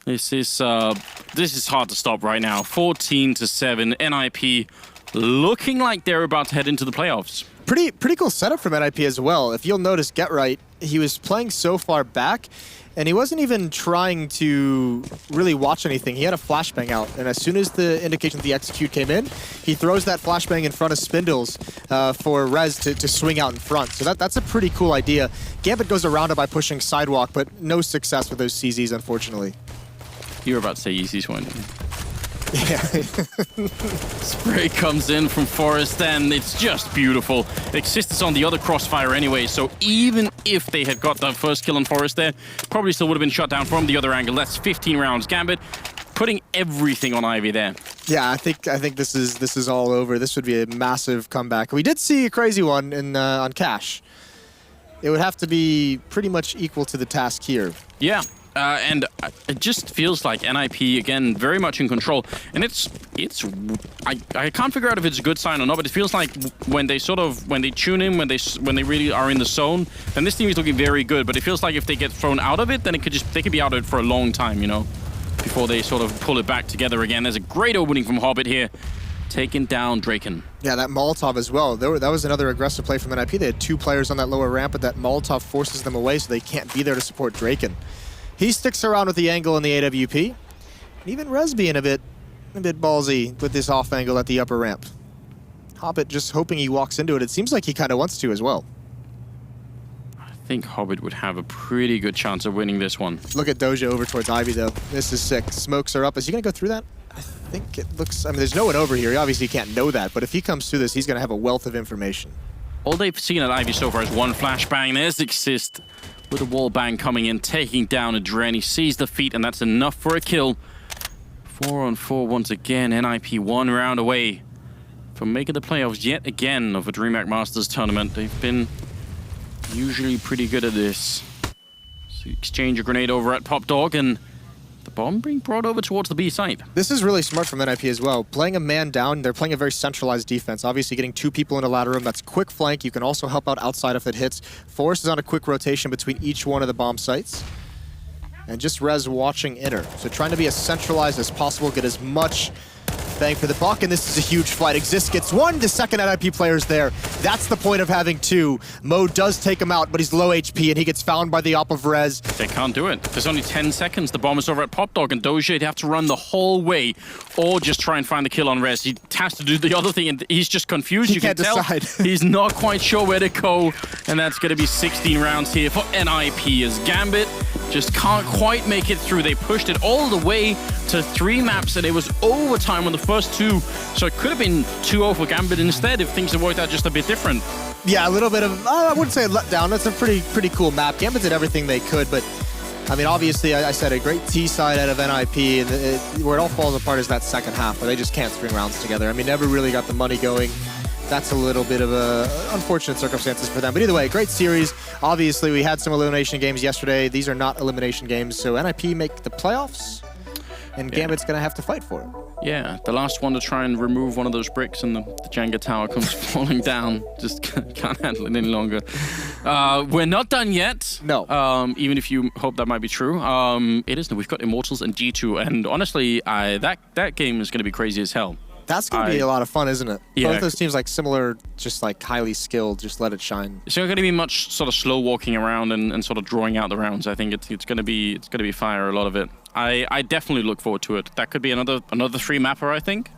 This is hard to stop right now. 14-7, NiP looking like they're about to head into the playoffs. Pretty cool setup from NiP as well. If you'll notice, Get Right, he was playing so far back, and he wasn't even trying to really watch anything. He had a flashbang out, and as soon as the indication of the execute came in, he throws that flashbang in front of Spindles for Rez to swing out in front. So that's a pretty cool idea. Gambit goes around it by pushing Sidewalk, but no success with those CZs, unfortunately. You were about to say Yeezy's one. Yeah. Spray comes in from Forest, and it's just beautiful. Exist is on the other crossfire anyway, so even if they had got that first kill on Forest there, probably still would have been shot down from the other angle. That's 15 rounds. Gambit putting everything on Ivy there. Yeah, I think this is all over. This would be a massive comeback. We did see a crazy one in on Cash. It would have to be pretty much equal to the task here. Yeah. And it just feels like NiP, again, very much in control. And I can't figure out if it's a good sign or not, but it feels like when they tune in, when they really are in the zone, then this team is looking very good. But it feels like if they get thrown out of it, then they could be out of it for a long time, you know, before they sort of pull it back together again. There's a great opening from Hobbit here, taking down Draken. Yeah, that Molotov as well. That was another aggressive play from NiP. They had two players on that lower ramp, but that Molotov forces them away, so they can't be there to support Draken. He sticks around with the angle in the AWP. And even Rez being a bit ballsy with this off angle at the upper ramp. Hobbit just hoping he walks into it. It seems like he kind of wants to as well. I think Hobbit would have a pretty good chance of winning this one. Look at Doja over towards Ivy, though. This is sick. Smokes are up. Is he going to go through that? I think it looks... I mean, there's no one over here. He obviously can't know that. But if he comes through this, he's going to have a wealth of information. All they've seen at Ivy so far is one flashbang. There's Exist with a wall bang coming in, taking down Adren. He sees the feet, and that's enough for a kill. 4-on-4 once again. NiP 1 round away from making the playoffs yet again of a DreamHack Masters tournament. They've been usually pretty good at this. So exchange a grenade over at Pop Dog, and the bomb being brought over towards the B site. This is really smart from NiP as well. Playing a man down, they're playing a very centralized defense. Obviously getting two people in a ladder room, that's quick flank. You can also help out outside if it hits. Forest is on a quick rotation between each one of the bomb sites. And just Rez watching inner. So trying to be as centralized as possible, get as much bang for the buck, and this is a huge fight. Exist gets one, the second NiP player's there. That's the point of having two. Mo does take him out, but he's low HP, and he gets found by the op of Rez. They can't do it. There's only 10 seconds. The bomb is over at Pop Dog, and Doja, he'd have to run the whole way, or just try and find the kill on Rez. He has to do the other thing, and he's just confused. You can't decide. He's not quite sure where to go, and that's going to be 16 rounds here for NiP as Gambit just can't quite make it through. They pushed it all the way to 3 maps, and it was overtime on the first 2, so it could have been 2-0 for Gambit instead if things had worked out just a bit different. Yeah, a little bit of, I wouldn't say a letdown. That's a pretty cool map. Gambit did everything they could, but I mean, obviously, I said a great T side out of NiP, and where it all falls apart is that second half, where they just can't string rounds together. I mean, never really got the money going. That's a little bit of unfortunate circumstances for them. But either way, great series. Obviously, we had some elimination games yesterday. These are not elimination games, so NiP make the playoffs, and Gambit's going to have to fight for it. Yeah, the last one to try and remove one of those bricks, and the Jenga tower comes falling down. Just can't handle it any longer. We're not done yet. No. Even if you hope that might be true. It isn't. We've got Immortals and G2, and honestly, that game is going to be crazy as hell. That's going to be a lot of fun, isn't it? Yeah. Both those teams, like, similar, just, like, highly skilled, just let it shine. It's not going to be much sort of slow walking around and sort of drawing out the rounds. I think it's going to be fire, a lot of it. I definitely look forward to it. That could be another 3-mapper, I think.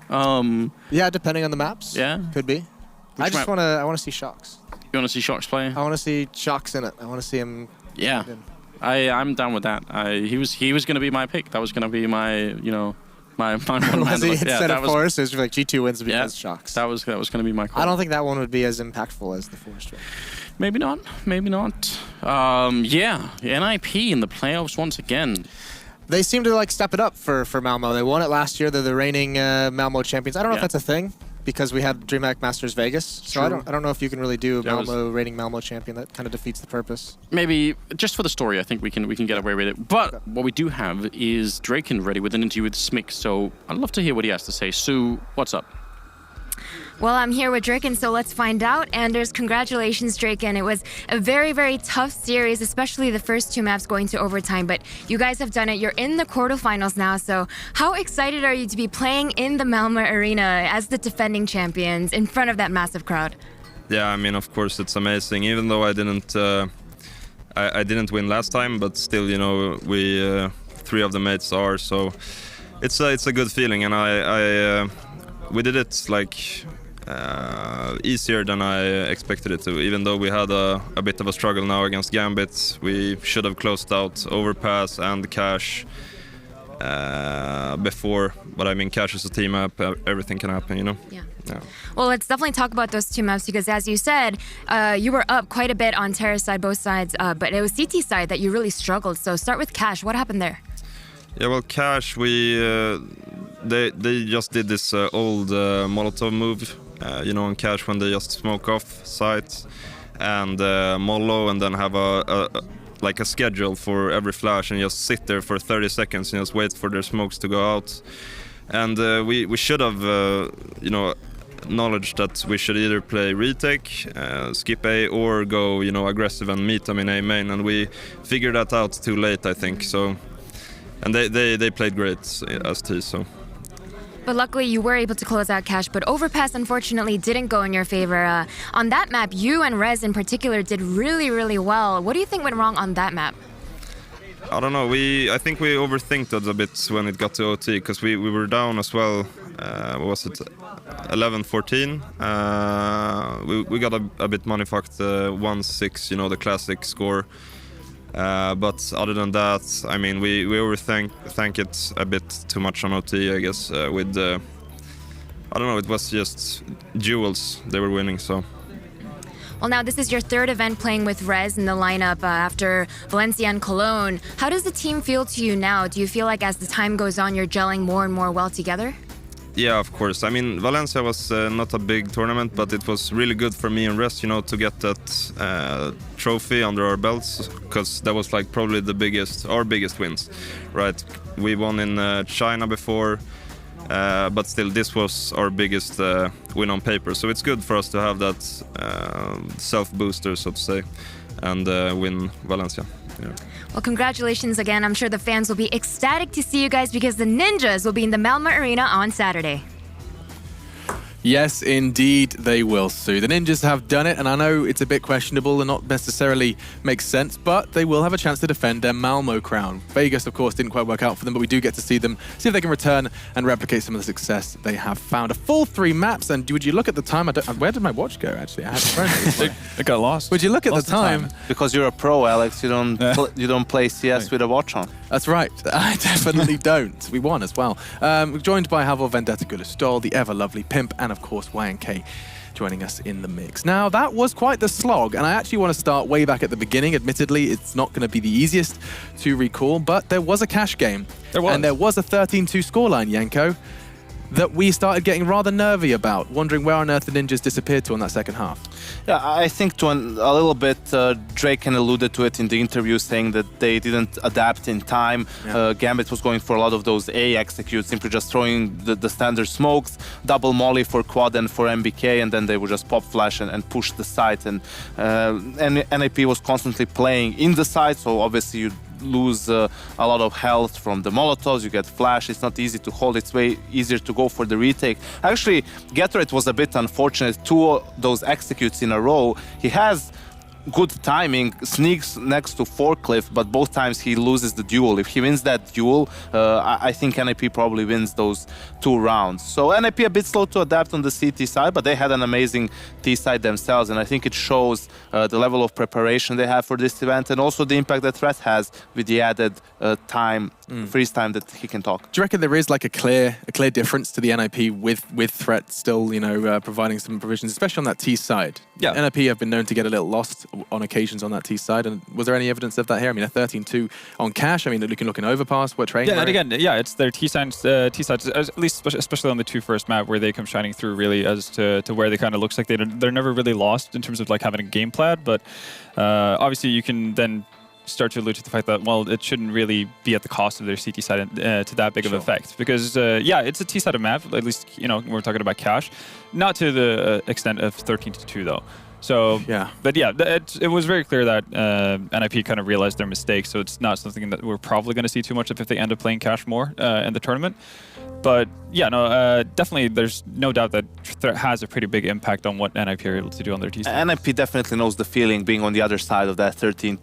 Yeah, depending on the maps. Yeah. Could be. I want to see Shocks. You want to see Shocks play? I want to see Shocks in it. I want to see him. Yeah. I'm down with that. He was going to be my pick. That was going to be my, you know, my one was he instead of Forest? It was like G2 wins because Shocks. That was going to be my call. I don't think that one would be as impactful as the Forest one. Maybe not. Maybe not. Yeah, NiP in the playoffs once again. They seem to like step it up for Malmö. They won it last year. They're the reigning Malmö champions. I don't know if that's a thing, because we had DreamHack Masters Vegas. So I don't know if you can really do Malmö, reigning Malmö champion. That kind of defeats the purpose. Maybe just for the story, I think we can get away with it. But what we do have is Draken ready with an interview with Smick. So I'd love to hear what he has to say. Sue, what's up? Well, I'm here with Draken, so let's find out. Anders, congratulations, Draken. It was a very, very tough series, especially the first 2 maps going to overtime, but you guys have done it. You're in the quarterfinals now, so how excited are you to be playing in the Malmö arena as the defending champions in front of that massive crowd? Yeah, I mean, of course, it's amazing. Even though I didn't win last time, but still, you know, we 3 of the mates are, so it's a good feeling, and we did it like easier than I expected it to. Even though we had a bit of a struggle now against Gambit, we should have closed out Overpass and Cash before. But I mean, Cash is a team map, everything can happen, you know? Yeah. Well, let's definitely talk about those 2 maps because, as you said, you were up quite a bit on Terrace side, both sides, but it was CT side that you really struggled. So start with Cash. What happened there? Yeah, well, Cash, they just did this old Molotov move, you know, on Cash when they just smoke off sites and mollo and then have like a schedule for every flash and just sit there for 30 seconds and just wait for their smokes to go out. And we should have, you know, acknowledged that we should either play retake, skip A, or go, you know, aggressive and meet them in A main. And we figured that out too late, I think. So, and they played great as T. So. But luckily, you were able to close out Cash, but Overpass, unfortunately, didn't go in your favor. On that map, you and Rez in particular did really, really well. What do you think went wrong on that map? I don't know. I think we overthinked it a bit when it got to OT, because we were down as well. What was it? 11-14. We got a bit money fucked, 1-6, you know, the classic score. But other than that, I mean, we overthink it a bit too much on OT, I guess. With I don't know, it was just duels they were winning, so. Well, now this is your 3rd event playing with Rez in the lineup after Valencia and Cologne. How does the team feel to you now? Do you feel like as the time goes on, you're gelling more and more well together? Yeah, of course. I mean, Valencia was not a big tournament, but it was really good for me and Rez, you know, to get that trophy under our belts, because that was like probably our biggest wins, right? We won in China before, but still this was our biggest win on paper. So it's good for us to have that self-booster, so to say, and win Valencia. Yeah. Well, congratulations again. I'm sure the fans will be ecstatic to see you guys because the Ninjas will be in the Malmö Arena on Saturday. Yes, indeed, they will, Sue. The Ninjas have done it, and I know it's a bit questionable and not necessarily makes sense, but they will have a chance to defend their Malmö crown. Vegas, of course, didn't quite work out for them, but we do get to see them, see if they can return and replicate some of the success they have found. A full 3 maps, and would you look at the time? Where did my watch go, actually? I had it. It got lost. Would you look at the time? Because you're a pro, Alex. You don't play CS with a watch on. That's right. I definitely don't. We won as well. We're joined by Havor Vendetta Gullestol, the ever-lovely Pimp, and of course YNK joining us in the mix. Now, that was quite the slog, and I actually want to start way back at the beginning. Admittedly, it's not going to be the easiest to recall, but there was a cash game. There was. And there was a 13-2 scoreline, Yanko, that we started getting rather nervy about, wondering where on earth the Ninjas disappeared to in that second half. Yeah, I think a little bit, Draken alluded to it in the interview, saying that they didn't adapt in time. Yeah. Gambit was going for a lot of those A executes, simply just throwing the standard smokes, double molly for quad and for MBK, and then they would just pop flash and push the site. And NiP was constantly playing in the site, so obviously you lose a lot of health from the Molotovs, you get flash, it's not easy to hold, it's way easier to go for the retake. Actually, Gatorade was a bit unfortunate, 2 of those executes in a row. He has good timing, sneaks next to Forklift, but both times he loses the duel. If he wins that duel, I think NiP probably wins those 2 rounds. So NiP a bit slow to adapt on the CT side, but they had an amazing T side themselves, and I think it shows the level of preparation they have for this event, and also the impact that Threat has with the added time freeze time that he can talk. Do you reckon there is like a clear difference to the NiP with Threat still, providing some provisions, especially on that T side? Yeah. NiP have been known to get a little lost on occasions on that T side, and was there any evidence of that here? I mean, a 13-2 on Cash. I mean, you can look in Overpass. What train? Yeah, and again, it's their T sides, at least especially on the 2 first map where they come shining through really as to where they kind of looks like they're never really lost in terms of like having a game plan, but obviously you can then start to allude to the fact that, well, it shouldn't really be at the cost of their CT side to that big of an effect. Because, it's a T-sided map, at least, we're talking about Cash. Not to the extent of 13-2, though. So, but it was very clear that NiP kind of realized their mistakes, so it's not something that we're probably going to see too much of if they end up playing Cash more in the tournament. But definitely there's no doubt that Threat has a pretty big impact on what NiP are able to do on their T side. NiP definitely knows the feeling being on the other side of that 13-2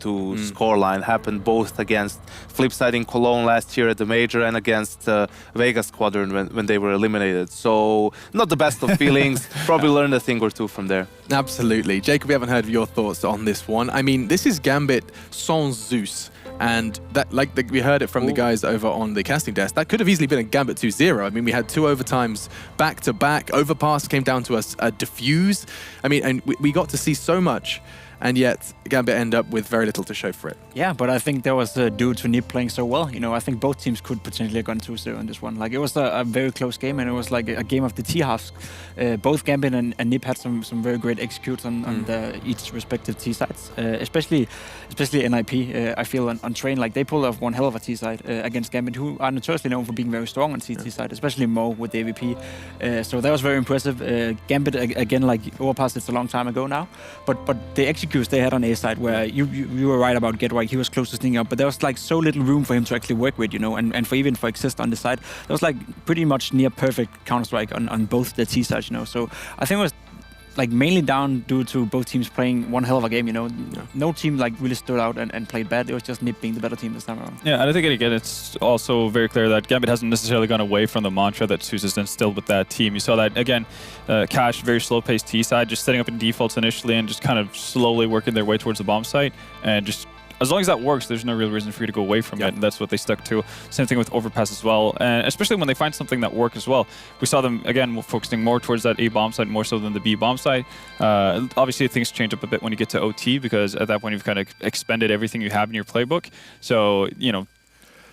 scoreline. Happened both against Flipside in Cologne last year at the Major and against Vegas Squadron when they were eliminated. So not the best of feelings. Probably learned a thing or two from there. Absolutely. Jacob, we haven't heard your thoughts on this one. I mean, this is Gambit sans Zeus. And that, we heard it from the guys over on the casting desk, that could have easily been a Gambit 2-0. I mean, we had 2 overtimes back-to-back. Overpass came down to a diffuse. I mean, and we got to see so much, and yet Gambit end up with very little to show for it. Yeah, but I think that was due to NiP playing so well. I think both teams could potentially have gone 2-0 in this one. Like, it was a very close game, and it was like a game of the T-halves. Both Gambit and NiP had some very great executes on each respective T sides, especially NiP. I feel on train, like, they pulled off one hell of a T side against Gambit, who are notoriously known for being very strong on CT side, especially Mo with the AVP. So that was very impressive. Gambit again, like Overpass, it's a long time ago now, but the executes they had on A side, where you were right about Get Right, he was close to sneaking up, but there was like so little room for him to actually work with, and for Exist on the side, there was like pretty much near perfect Counter-Strike on both the T sides, So I think it was like mainly down due to both teams playing one hell of a game, No team like really stood out and played bad. It was just NiP being the better team this time around. Yeah, and I think again it's also very clear that Gambit hasn't necessarily gone away from the mantra that Zeus has instilled with that team. You saw that again, Cash, very slow-paced T side, just setting up in defaults initially and just kind of slowly working their way towards the bomb site, and just as long as that works, there's no real reason for you to go away from it, and that's what they stuck to. Same thing with Overpass as well, and especially when they find something that works as well. We saw them, again, focusing more towards that A bomb site more so than the B bomb site. Obviously, things change up a bit when you get to OT, because at that point, you've kind of expended everything you have in your playbook. So,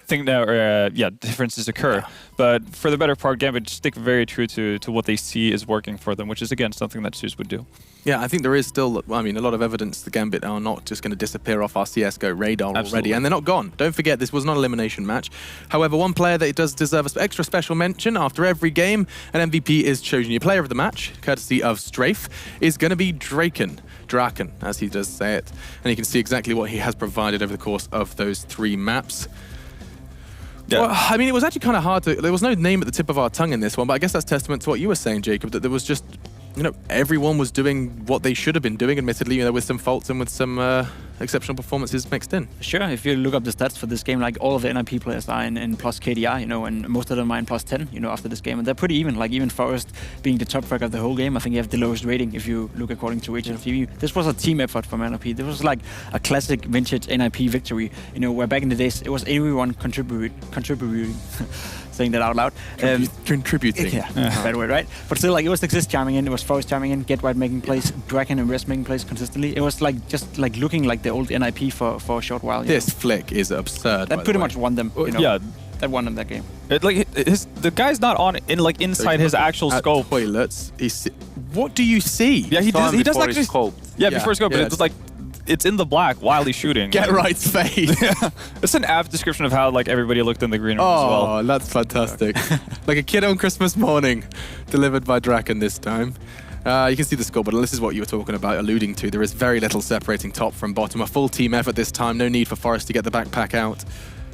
differences occur. Yeah. But for the better part, Gambit stick very true to what they see is working for them, which is, again, something that Zeus would do. Yeah, I think there is still, a lot of evidence the Gambit are not just going to disappear off our CSGO radar already, and they're not gone. Don't forget, this was not an elimination match. However, one player that does deserve an extra special mention after every game, an MVP is chosen your player of the match, courtesy of Strafe, is going to be Draken, as he does say it. And you can see exactly what he has provided over the course of those 3 maps. Yeah. Well, it was actually kind of hard to... There was no name at the tip of our tongue in this one, but I guess that's testament to what you were saying, Jacob, that there was just... everyone was doing what they should have been doing, admittedly, with some faults and with some exceptional performances mixed in. Sure, if you look up the stats for this game, like all of the NiP players are in plus KDR, and most of them are in plus 10, after this game, and they're pretty even. Like even Forrest being the top frag of the whole game, I think he have the lowest rating if you look according to HLTV. This was a team effort from NiP. This was like a classic vintage NiP victory, where back in the days it was everyone contributing. Saying that out loud. Contributing. Yeah, bad word, right? But still, like, it was Exist chiming in, it was Forrest chiming in, Get Right making plays, Draken and Rest making plays consistently. It was like just like looking like the old NiP for a short while. This flick is absurd. That pretty much won them. Yeah. That won them that game. The guy's not inside his actual scope. Toilets. What do you see? Yeah, he does actually scope. Yeah, before scope, but it's like it's in the black while he's shooting. Get Right's face. Yeah. It's an apt description of how everybody looked in the green room as well. Oh, that's fantastic. Like a kid on Christmas morning, delivered by Draken this time. You can see the scoreboard, and this is what you were talking about, alluding to. There is very little separating top from bottom. A full team effort this time. No need for Forrest to get the backpack out.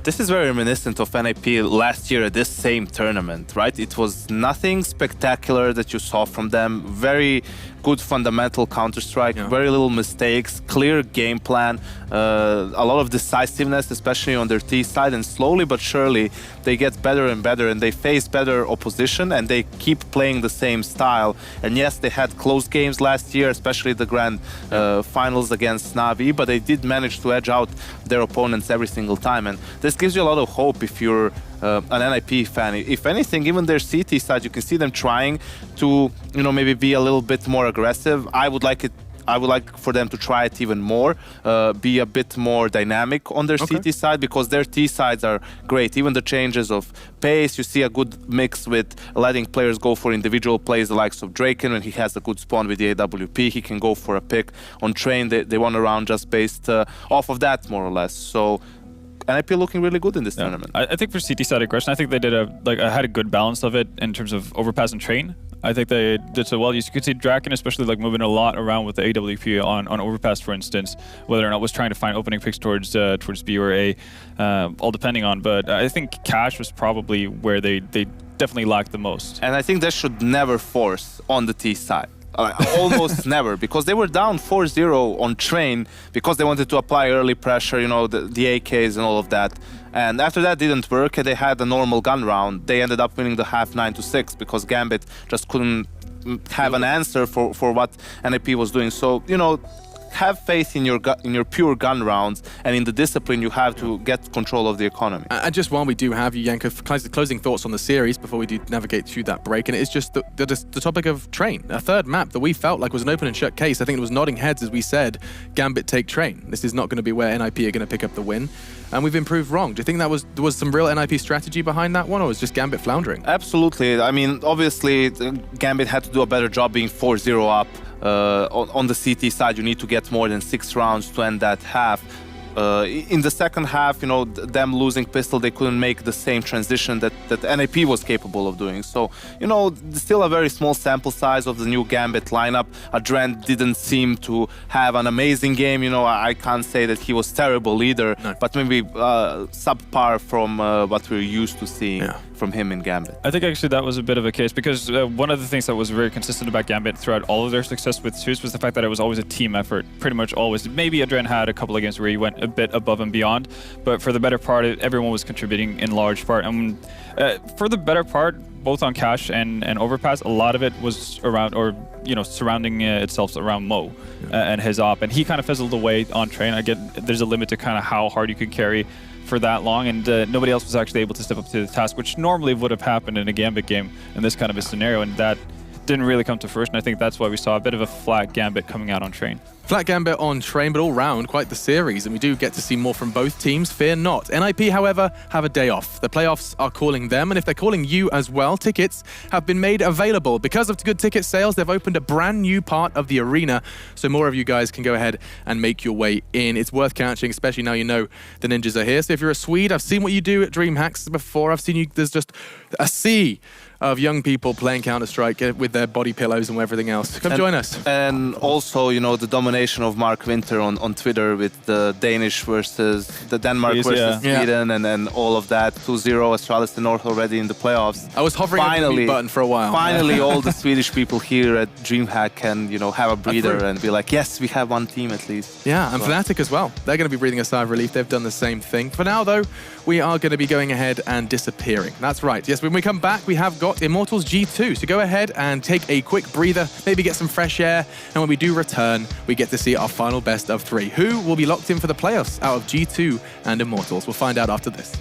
This is very reminiscent of NiP last year at this same tournament, right? It was nothing spectacular that you saw from them. Very good fundamental Counter-Strike, very little mistakes, clear game plan, a lot of decisiveness, especially on their T side, and slowly but surely they get better and better, and they face better opposition, and they keep playing the same style. And yes, they had close games last year, especially the grand finals against Navi, but they did manage to edge out their opponents every single time. And this gives you a lot of hope if you're an NiP fan. If anything, even their CT side, you can see them trying to, maybe be a little bit more aggressive. I would like for them to try it even more, be a bit more dynamic on their CT side, because their T sides are great. Even the changes of pace, you see a good mix with letting players go for individual plays, the likes of Draken. When he has a good spawn with the AWP, he can go for a pick. On Train, they won a round just based off of that, more or less. So NiP looking really good in this tournament. I think for CT side aggression, I think they did had a good balance of it in terms of overpass and Train. I think they did so well. You could see Draken especially moving a lot around with the AWP on overpass, for instance, whether or not was trying to find opening picks towards B or A, all depending on. But I think Cash was probably where they definitely lacked the most. And I think they should never force on the T side. Almost never, because they were down 4-0 on Train because they wanted to apply early pressure, the AKs and all of that. And after that didn't work, and they had a normal gun round. They ended up winning the half 9-6 because Gambit just couldn't have an answer for what NiP was doing. So, have faith in your pure gun rounds, and in the discipline you have to get control of the economy. And just while we do have you, Janko, closing thoughts on the series before we do navigate through that break, and it's just the topic of Train, a third map that we felt like was an open and shut case. I think it was nodding heads as we said, Gambit take Train. This is not going to be where NiP are going to pick up the win, and we've improved wrong. Do you think there was some real NiP strategy behind that one, or was just Gambit floundering? Absolutely. I mean, obviously Gambit had to do a better job being 4-0 up. On the CT side, you need to get more than 6 rounds to end that half. In the second half, them losing pistol, they couldn't make the same transition that NiP was capable of doing. So, still a very small sample size of the new Gambit lineup. Adren didn't seem to have an amazing game. I can't say that he was terrible either, but maybe subpar from what we're used to seeing from him in Gambit. I think actually that was a bit of a case, because one of the things that was very consistent about Gambit throughout all of their success with Zeus was the fact that it was always a team effort, pretty much always. Maybe Adren had a couple of games where he went a bit above and beyond, but for the better part, everyone was contributing in large part. And for the better part, both on Cash and Overpass, a lot of it was around, or surrounding itself around Mo and his op, and he kind of fizzled away on Train. I get there's a limit to kind of how hard you can carry for that long, and nobody else was actually able to step up to the task, which normally would have happened in a Gambit game in this kind of a scenario, and that didn't really come to fruition. I think that's why we saw a bit of a flat Gambit coming out on Train. Flat Gambit on Train, but all round, quite the series, and we do get to see more from both teams, fear not. NiP, however, have a day off. The playoffs are calling them, and if they're calling you as well, tickets have been made available. Because of good ticket sales, they've opened a brand new part of the arena, so more of you guys can go ahead and make your way in. It's worth catching, especially now you know the Ninjas are here. So if you're a Swede, I've seen what you do at DreamHack before. I've seen you, there's just a sea of young people playing Counter-Strike with their body pillows and everything else. Come join us. And also, the domination of Mark Winter on Twitter with the Danish versus the Denmark versus Sweden, and then all of that. 2-0 Astralis to North already in the playoffs. I was hovering on the mute button for a while. Finally, all the Swedish people here at DreamHack can, have a breather and be like, yes, we have one team at least. Yeah, and Fnatic as well. They're going to be breathing a sigh of relief. They've done the same thing. For now, though, we are going to be going ahead and disappearing. That's right. Yes, when we come back, we have got Immortals G2. So go ahead and take a quick breather, maybe get some fresh air, and when we do return, we get to see our final best of 3. Who will be locked in for the playoffs out of G2 and Immortals? We'll find out after this.